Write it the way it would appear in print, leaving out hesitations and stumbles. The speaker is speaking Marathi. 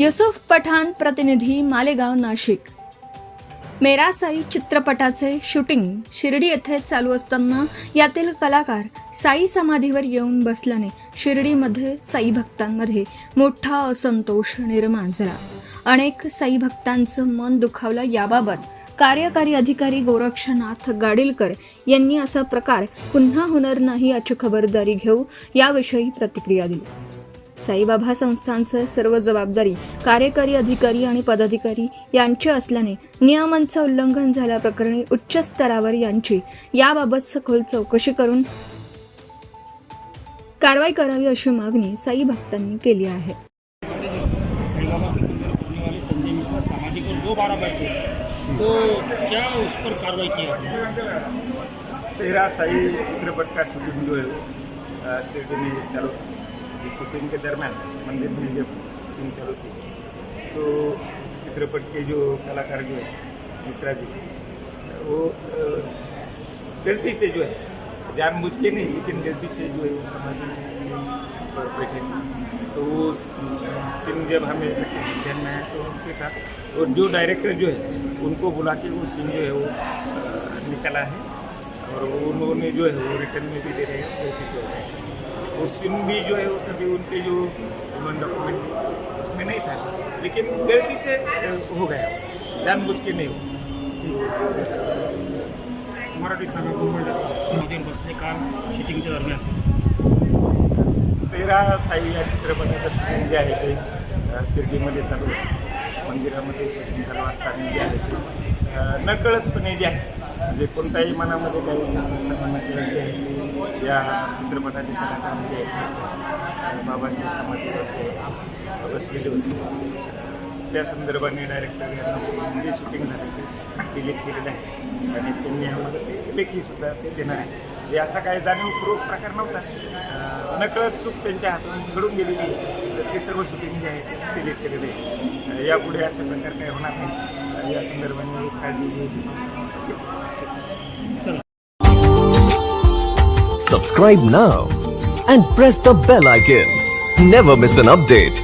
युसुफ पठाण, प्रतिनिधी मालेगाव, नाशिक। मेरा साई चित्रपटाचे शूटिंग शिर्डी येथे चालू असताना यातील कलाकार साई समाधीवर येऊन बसल्याने शिर्डीमध्ये साई भक्तांमध्ये मोठा असंतोष निर्माण झाला। अनेक साई भक्तांचं मन दुखावलं। याबाबत कार्यकारी अधिकारी गोरक्षनाथ गाडीलकर यांनी असा प्रकार पुन्हा होणार नाही याची खबरदारी घेऊ याविषयी प्रतिक्रिया दिली। साईबाबा संस्थांचं सर्व जबाबदारी कार्यकारी अधिकारी आणि पदाधिकारी यांची असल्याने नियमांचं उल्लंघन झाल्याप्रकरणी उच्च स्तरावर यांची याबाबत सखोल चौकशी करून कारवाई करावी अशी मागणी साई भक्तांनी केली आहे। तो क्या उस पर कार्रवाई की है? तेरा साई चित्रपट का शूटिंग जो है वो शिरडी में चालू इस शूटिंग के दरमियान मंदिर में जब शूटिंग चालू थी तो चित्रपट के जो कलाकार जो है मिश्रा जी वो गलती से जो है जानबूझ के नहीं लेकिन गलती से जो है वो समाधि पर बैठे तो वो सीन जब हमें ध्यान में आया तो उनके साथ और जो डायरेक्टर जो है उनको बुला के वो सीन जो है वो निकला है और उन्होंने जो है वो रिटर्न में भी दे रहे हैं गलती से हो गए। वो सीन भी जो है वो कभी उनके जो उन्होंने डॉक्यूमेंट उसमें नहीं था लेकिन गलती से हो गया जानबूझ के नहीं हो। मराठी सांगा मुंबईमध्ये बसले काम शूटिंगच्या दरम्यान तेरा साई या चित्रपटाचं शूटिंग जे आहे ते शिर्डीमध्ये चालू आहे। मंदिरामध्ये शूटिंग चालू असताना जे आहे ते नकळतपणे जे आहे म्हणजे कोणत्याही मनामध्ये काही जे आहे या चित्रपटाचे कलाकार जे आहेत बाबांच्या समाधीवर बसलेले होते त्या संदर्भाने डायरेक्टर यांना जे शूटिंग झालं ते डिलीट केलेलं आहे आणि त्यांनी आम्हाला लेखीसुद्धा ते देणार आहे। हे असा काही जाणीवपूर्वक प्रकार नव्हता, नकळत चूक त्यांच्या हातून घडून गेलेली आहे तर ते सर्व शूटिंग जे आहे ते डिलीट केलेले आहे। यापुढे असे प्रकार काही होणार नाही या संदर्भाने काळजी घ्यायची। Subscribe now and press the bell icon. Never miss an update.